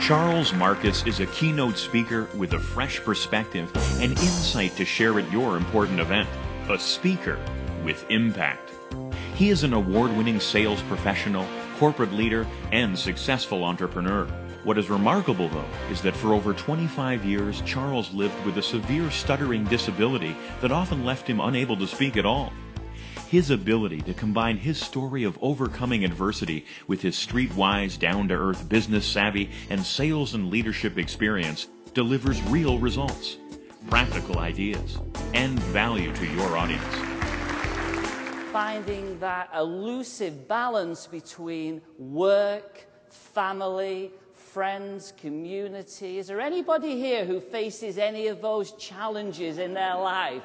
Charles Marcus is a keynote speaker with a fresh perspective and insight to share at your important event. A speaker with impact. He is an award-winning sales professional, corporate leader, and successful entrepreneur. What is remarkable, though, is that for over 25 years, Charles lived with a severe stuttering disability that often left him unable to speak at all. His ability to combine his story of overcoming adversity with his streetwise, down-to-earth business savvy and sales and leadership experience delivers real results, practical ideas, and value to your audience. Finding that elusive balance between work, family, friends, community. Is there anybody here who faces any of those challenges in their life?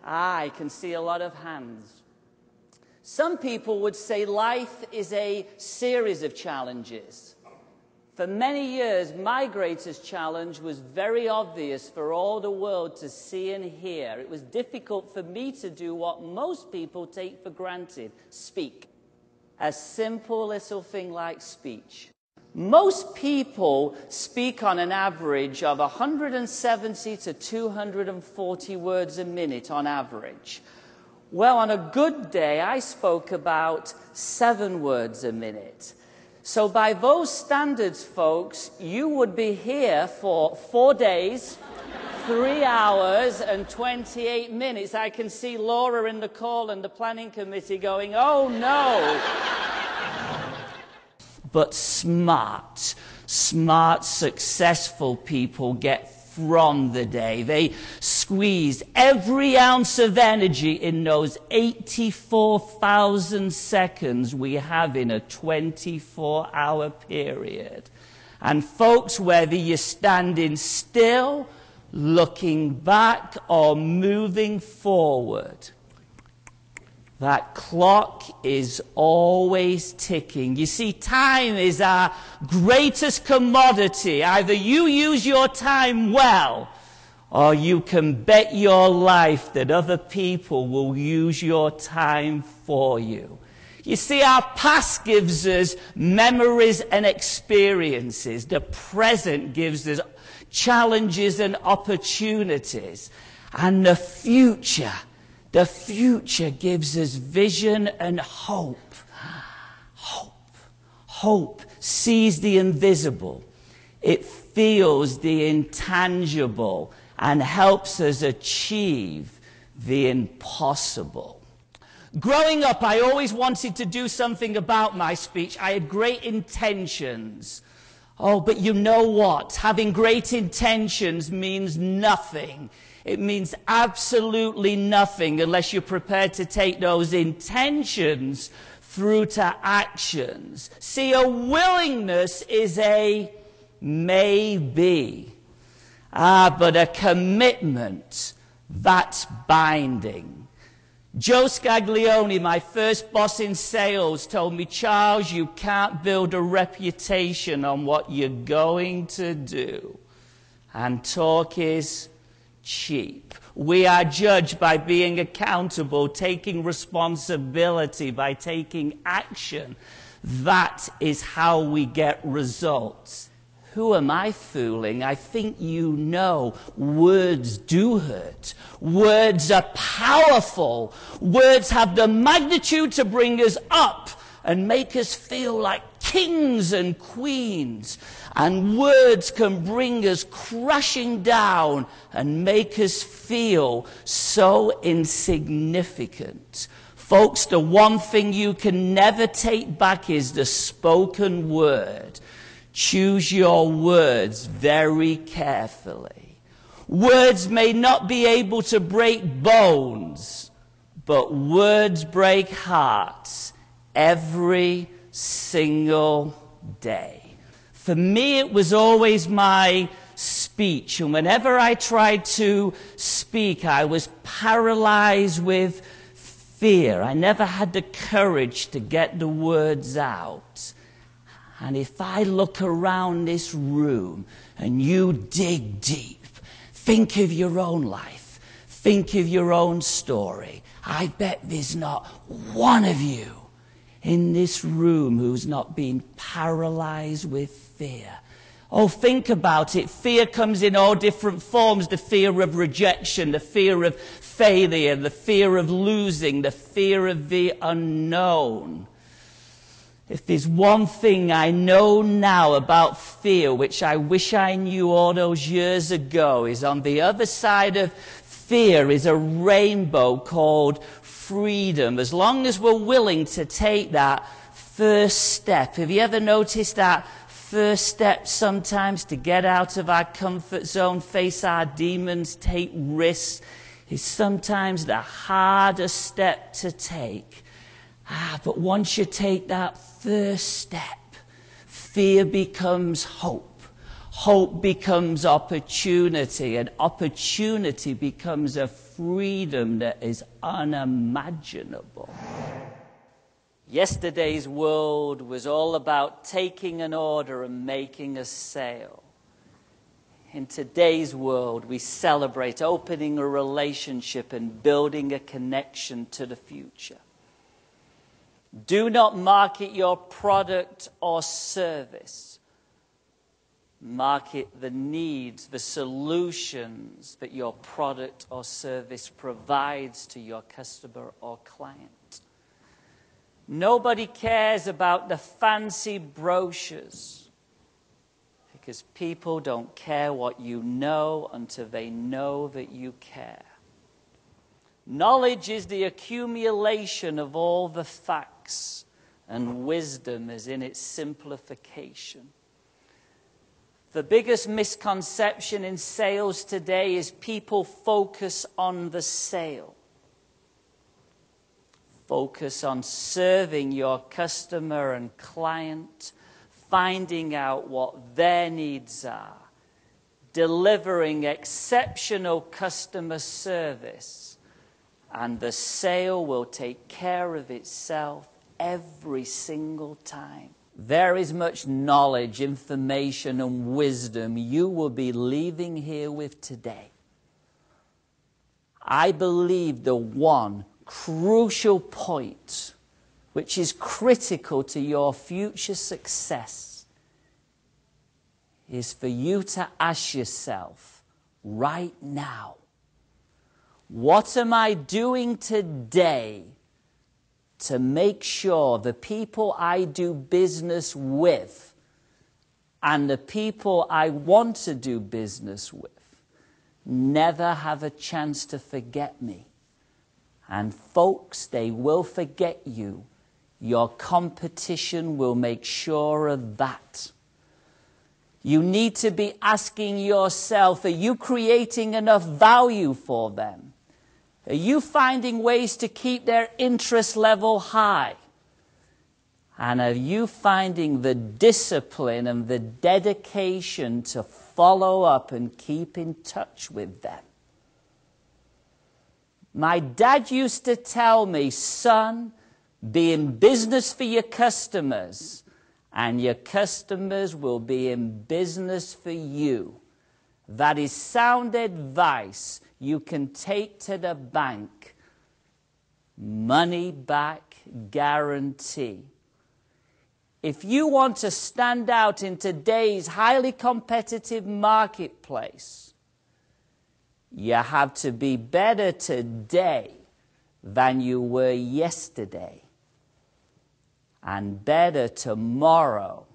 I can see a lot of hands. Some people would say life is a series of challenges. For many years, my greatest challenge was very obvious for all the world to see and hear. It was difficult for me to do what most people take for granted, speak. A simple little thing like speech. Most people speak on an average of 170 to 240 words a minute on average. Well, on a good day, I spoke about 7 words a minute. So by those standards, folks, you would be here for 4 days, 3 hours and 28 minutes. I can see Laura in the call and the planning committee going, oh no. But smart, successful people get from the day. They squeeze every ounce of energy in those 84,000 seconds we have in a 24-hour period. And folks, whether you're standing still, looking back, or moving forward, that clock is always ticking. You see, time is our greatest commodity. Either you use your time well, or you can bet your life that other people will use your time for you. You see, our past gives us memories and experiences. The present gives us challenges and opportunities. And the future gives us vision and hope. Hope sees the invisible. It feels the intangible and helps us achieve the impossible. Growing up, I always wanted to do something about my speech. I had great intentions. Oh, but you know what? Having great intentions means nothing. It means absolutely nothing unless you're prepared to take those intentions through to actions. See, a willingness is a maybe. But a commitment, that's binding. Joe Scaglione, my first boss in sales, told me, Charles, you can't build a reputation on what you're going to do. And talk is cheap. We are judged by being accountable, taking responsibility, by taking action. That is how we get results. Who am I fooling? I think you know words do hurt. Words are powerful. Words have the magnitude to bring us up and make us feel like kings and queens. And words can bring us crashing down and make us feel so insignificant. Folks, the one thing you can never take back is the spoken word. Choose your words very carefully. Words may not be able to break bones, but words break hearts every single day. For me, it was always my speech, and whenever I tried to speak, I was paralyzed with fear. I never had the courage to get the words out. And if I look around this room and you dig deep, think of your own life, think of your own story, I bet there's not one of you in this room who's not been paralyzed with fear. Oh, think about it. Fear comes in all different forms. The fear of rejection, the fear of failure, the fear of losing, the fear of the unknown. If there's one thing I know now about fear, which I wish I knew all those years ago, is on the other side of fear is a rainbow called freedom. As long as we're willing to take that first step. Have you ever noticed that first step sometimes to get out of our comfort zone, face our demons, take risks, is sometimes the hardest step to take. But once you take that first step, fear becomes hope. Hope becomes opportunity, and opportunity becomes a freedom that is unimaginable. Yesterday's world was all about taking an order and making a sale. In today's world, we celebrate opening a relationship and building a connection to the future. Do not market your product or service. Market the needs, the solutions that your product or service provides to your customer or client. Nobody cares about the fancy brochures because people don't care what you know until they know that you care. Knowledge is the accumulation of all the facts, and wisdom is in its simplification. The biggest misconception in sales today is people focus on the sale. Focus on serving your customer and client, finding out what their needs are, delivering exceptional customer service, and the sale will take care of itself every single time. There is much knowledge, information, and wisdom you will be leaving here with today. I believe the one crucial point which is critical to your future success is for you to ask yourself right now, what am I doing today to make sure the people I do business with and the people I want to do business with never have a chance to forget me? And folks, they will forget you. Your competition will make sure of that. You need to be asking yourself, are you creating enough value for them? Are you finding ways to keep their interest level high? And are you finding the discipline and the dedication to follow up and keep in touch with them? My dad used to tell me, son, be in business for your customers, and your customers will be in business for you. That is sound advice you can take to the bank. Money back guarantee. If you want to stand out in today's highly competitive marketplace, you have to be better today than you were yesterday, and better tomorrow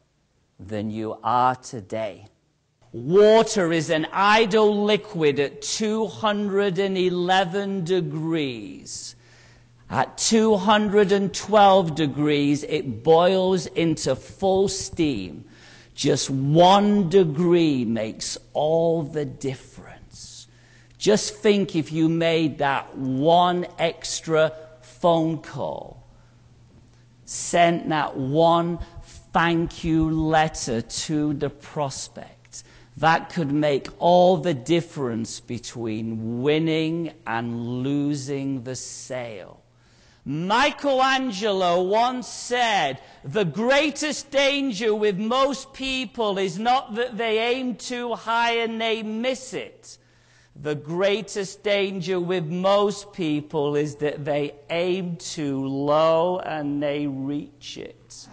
than you are today. Water is an ideal liquid at 211 degrees. At 212 degrees, it boils into full steam. Just 1 degree makes all the difference. Just think if you made that one extra phone call, sent that one thank you letter to the prospect. That could make all the difference between winning and losing the sale. Michelangelo once said, the greatest danger with most people is not that they aim too high and they miss it. The greatest danger with most people is that they aim too low and they reach it.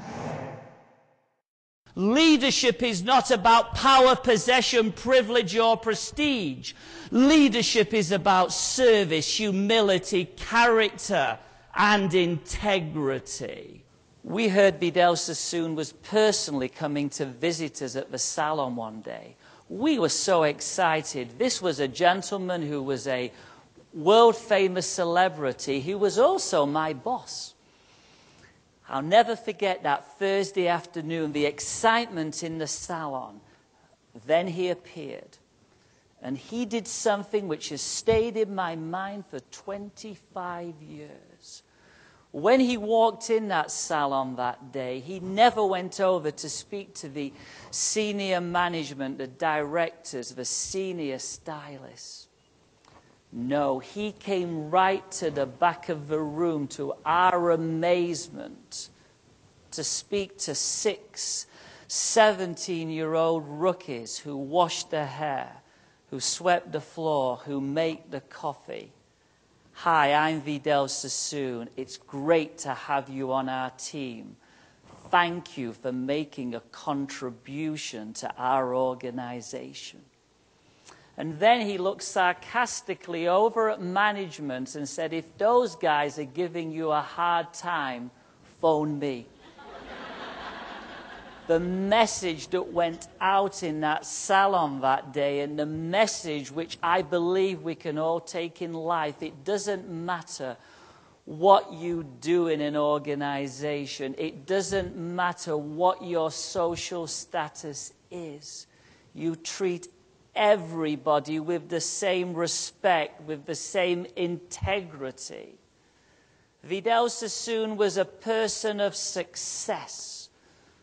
Leadership is not about power, possession, privilege, or prestige. Leadership is about service, humility, character, and integrity. We heard Vidal Sassoon was personally coming to visit us at the salon one day. We were so excited. This was a gentleman who was a world-famous celebrity. He was also my boss. I'll never forget that Thursday afternoon, the excitement in the salon. Then he appeared. And he did something which has stayed in my mind for 25 years. When he walked in that salon that day, he never went over to speak to the senior management, the directors, the senior stylists. No, he came right to the back of the room, to our amazement, to speak to 6 17-year-old rookies who washed their hair, who swept the floor, who make the coffee. Hi, I'm Vidal Sassoon. It's great to have you on our team. Thank you for making a contribution to our organization. And then he looked sarcastically over at management and said, if those guys are giving you a hard time, phone me. The message that went out in that salon that day, and the message which I believe we can all take in life, it doesn't matter what you do in an organization. It doesn't matter what your social status is. You treat everybody with the same respect, with the same integrity. Vidal Sassoon was a person of success,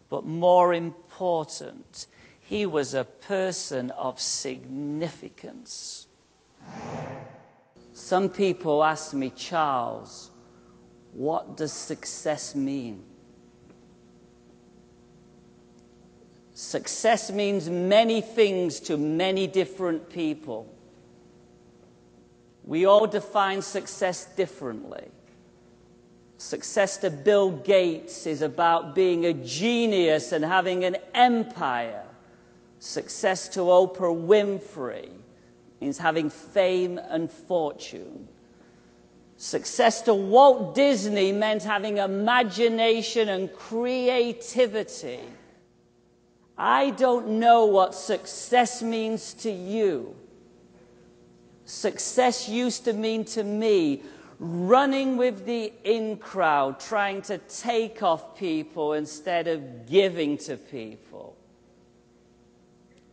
but more important, he was a person of significance. Some people ask me, Charles, what does success mean? Success means many things to many different people. We all define success differently. Success to Bill Gates is about being a genius and having an empire. Success to Oprah Winfrey means having fame and fortune. Success to Walt Disney meant having imagination and creativity. I don't know what success means to you. Success used to mean to me running with the in crowd, trying to take off people instead of giving to people.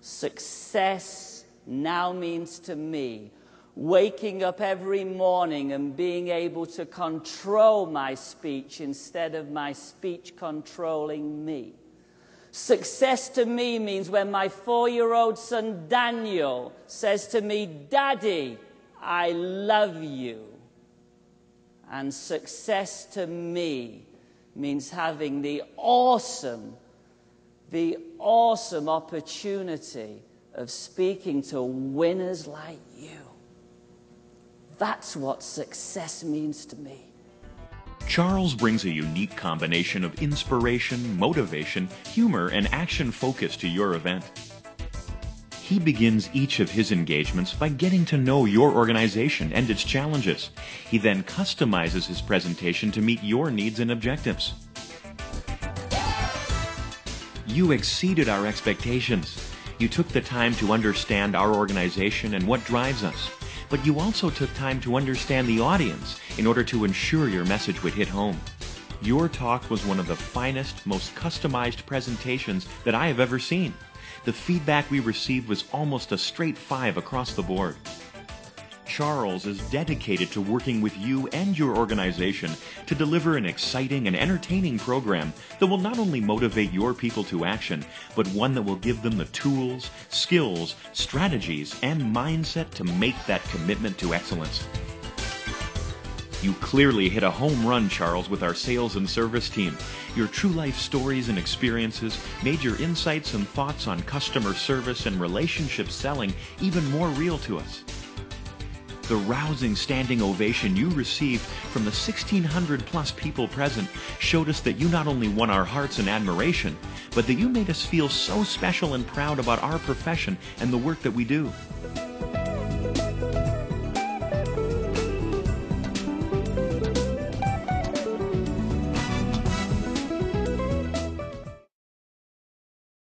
Success now means to me waking up every morning and being able to control my speech instead of my speech controlling me. Success to me means when my 4-year-old son Daniel says to me, Daddy, I love you. And success to me means having the awesome opportunity of speaking to winners like you. That's what success means to me. Charles brings a unique combination of inspiration, motivation, humor, and action focus to your event. He begins each of his engagements by getting to know your organization and its challenges. He then customizes his presentation to meet your needs and objectives. You exceeded our expectations. You took the time to understand our organization and what drives us. But you also took time to understand the audience in order to ensure your message would hit home. Your talk was one of the finest, most customized presentations that I have ever seen. The feedback we received was almost a straight 5 across the board. Charles is dedicated to working with you and your organization to deliver an exciting and entertaining program that will not only motivate your people to action, but one that will give them the tools, skills, strategies, and mindset to make that commitment to excellence. You clearly hit a home run, Charles, with our sales and service team. Your true life stories and experiences made your insights and thoughts on customer service and relationship selling even more real to us. The rousing standing ovation you received from the 1,600 plus people present showed us that you not only won our hearts in admiration, but that you made us feel so special and proud about our profession and the work that we do.